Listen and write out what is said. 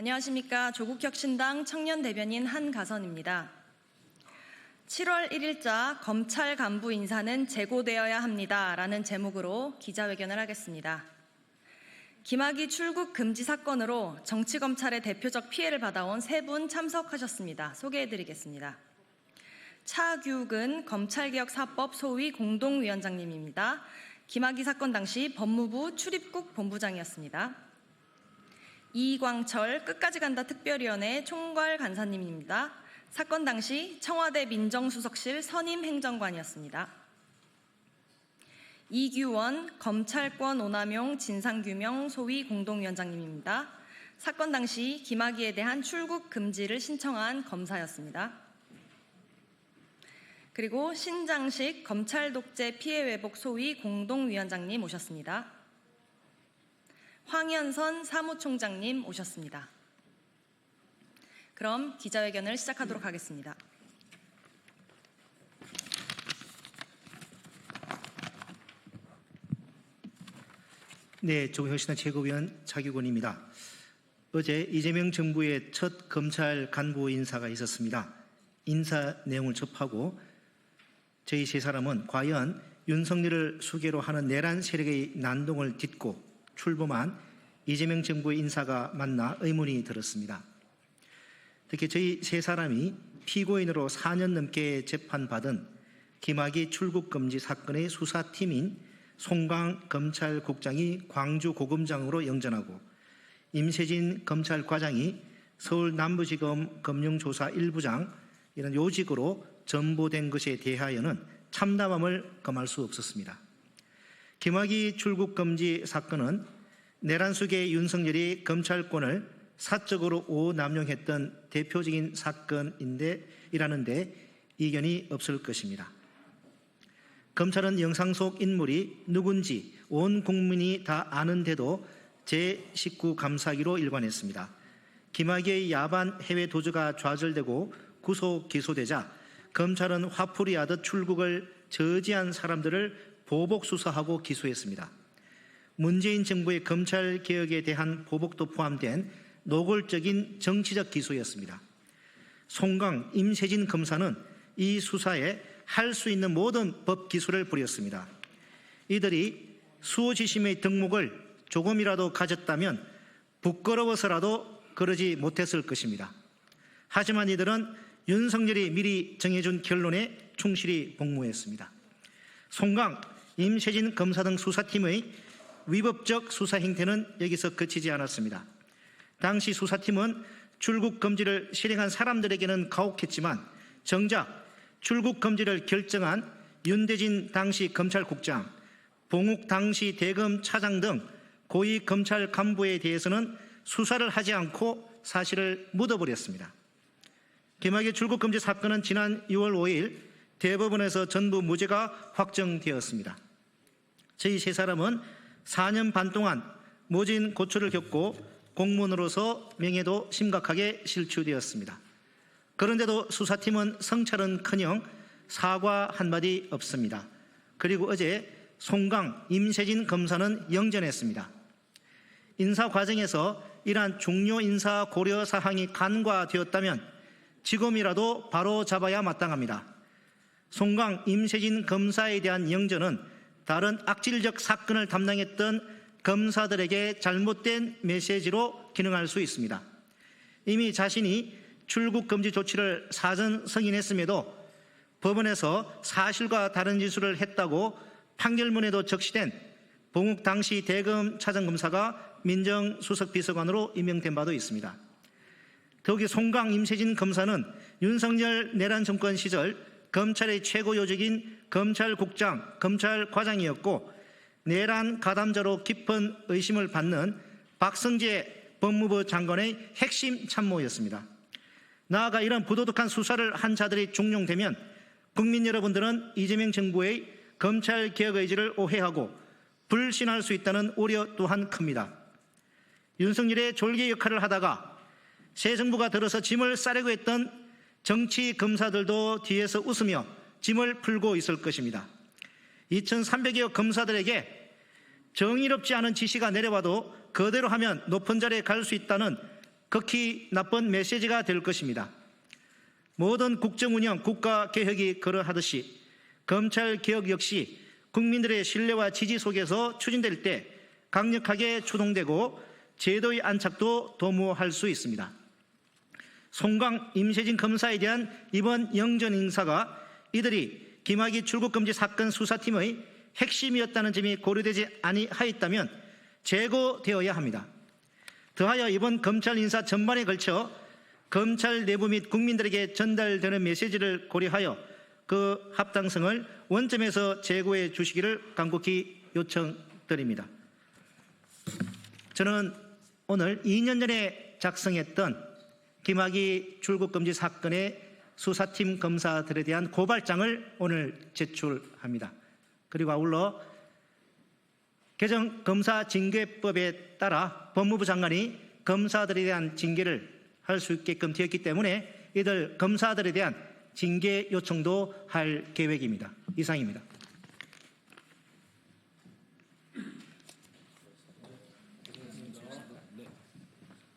안녕하십니까. 조국혁신당 청년대변인 한가선입니다. 7월 1일자 검찰 간부 인사는 재고되어야 합니다. 라는 제목으로 기자회견을 하겠습니다. 김학의 출국 금지 사건으로 정치검찰의 대표적 피해를 받아온 세 분 참석하셨습니다. 소개해드리겠습니다. 차규근 검찰개혁사법 소위 공동위원장님입니다. 김학의 사건 당시 법무부 출입국 본부장이었습니다. 이광철 끝까지 간다 특별위원회 총괄 간사님입니다. 사건 당시 청와대 민정수석실 선임 행정관이었습니다. 이규원 검찰권 오남용 진상규명 소위 공동위원장님입니다. 사건 당시 김학의에 대한 출국 금지를 신청한 검사였습니다. 그리고 신장식 검찰 독재 피해 회복 소위 공동위원장님 오셨습니다. 황현선 사무총장님 오셨습니다. 그럼 기자회견을 시작하도록 하겠습니다. 네, 조국혁신당 최고위원 차규근입니다. 어제 이재명 정부의 첫 검찰 간부 인사가 있었습니다. 인사 내용을 접하고 저희 세 사람은 과연 윤석열을 수계로 하는 내란 세력의 난동을 딛고 출범한 이재명 정부의 인사가 맞나 의문이 들었습니다. 특히 저희 세 사람이 피고인으로 4년 넘게 재판받은 김학의 출국금지 사건의 수사팀인 송강 검찰국장이 광주고검장으로 영전하고 임세진 검찰과장이 서울 남부지검 금융조사 1부장 이런 요직으로 전보된 것에 대하여는 참담함을 금할 수 없었습니다. 김학의 출국금지 사건은 내란 속의 윤석열이 검찰권을 사적으로 오남용했던 대표적인 사건이라는데 이견이 없을 것입니다. 검찰은 영상 속 인물이 누군지 온 국민이 다 아는데도 제19 감사기로 일관했습니다. 김학의의 야반 해외 도주가 좌절되고 구속 기소되자 검찰은 화풀이 하듯 출국을 저지한 사람들을 보복 수사하고 기소했습니다. 문재인 정부의 검찰개혁에 대한 보복도 포함된 노골적인 정치적 기소였습니다. 송강, 임세진 검사는 이 수사에 할 수 있는 모든 법 기술을 부렸습니다. 이들이 수호지심의 덕목을 조금이라도 가졌다면 부끄러워서라도 그러지 못했을 것입니다. 하지만 이들은 윤석열이 미리 정해준 결론에 충실히 복무했습니다. 송강, 임세진 검사 등 수사팀의 위법적 수사 행태는 여기서 그치지 않았습니다. 당시 수사팀은 출국 금지를 실행한 사람들에게는 가혹했지만 정작 출국 금지를 결정한 윤대진 당시 검찰국장, 봉욱 당시 대검 차장 등 고위 검찰 간부에 대해서는 수사를 하지 않고 사실을 묻어버렸습니다. 김학의 출국 금지 사건은 지난 6월 5일 대법원에서 전부 무죄가 확정되었습니다. 저희 세 사람은 4년 반 동안 모진 고초를 겪고 공무원으로서 명예도 심각하게 실추되었습니다. 그런데도 수사팀은 성찰은커녕 사과 한마디 없습니다. 그리고 어제 송강, 임세진 검사는 영전했습니다. 인사 과정에서 이러한 중요 인사 고려 사항이 간과되었다면 지금이라도 바로 잡아야 마땅합니다. 송강, 임세진 검사에 대한 영전은 다른 악질적 사건을 담당했던 검사들에게 잘못된 메시지로 기능할 수 있습니다. 이미 자신이 출국 금지 조치를 사전 승인했음에도 법원에서 사실과 다른 지수를 했다고 판결문에도 적시된 봉욱 당시 대검 차장검사가 민정수석비서관으로 임명된 바도 있습니다. 더욱이 송강, 임세진 검사는 윤석열 내란 정권 시절 검찰의 최고 요직인 검찰국장, 검찰과장이었고 내란 가담자로 깊은 의심을 받는 박성재 법무부 장관의 핵심 참모였습니다. 나아가 이런 부도덕한 수사를 한 자들이 중용되면 국민 여러분들은 이재명 정부의 검찰개혁 의지를 오해하고 불신할 수 있다는 우려 또한 큽니다. 윤석열의 졸개 역할을 하다가 새 정부가 들어서 짐을 싸려고 했던 정치 검사들도 뒤에서 웃으며 짐을 풀고 있을 것입니다. 2,300여 검사들에게 정의롭지 않은 지시가 내려와도 그대로 하면 높은 자리에 갈 수 있다는 극히 나쁜 메시지가 될 것입니다. 모든 국정운영, 국가개혁이 그러하듯이 검찰개혁 역시 국민들의 신뢰와 지지 속에서 추진될 때 강력하게 추동되고 제도의 안착도 도모할 수 있습니다. 송강, 임세진 검사에 대한 이번 영전 인사가 이들이 김학의 출국금지 사건 수사팀의 핵심이었다는 점이 고려되지 아니하였다면 재고되어야 합니다. 더하여 이번 검찰 인사 전반에 걸쳐 검찰 내부 및 국민들에게 전달되는 메시지를 고려하여 그 합당성을 원점에서 제고해 주시기를 간곡히 요청드립니다. 저는 오늘 2년 전에 작성했던 김학의 출국금지 사건의 수사팀 검사들에 대한 고발장을 오늘 제출합니다. 그리고 아울러 개정 검사징계법에 따라 법무부 장관이 검사들에 대한 징계를 할 수 있게끔 되었기 때문에 이들 검사들에 대한 징계 요청도 할 계획입니다. 이상입니다.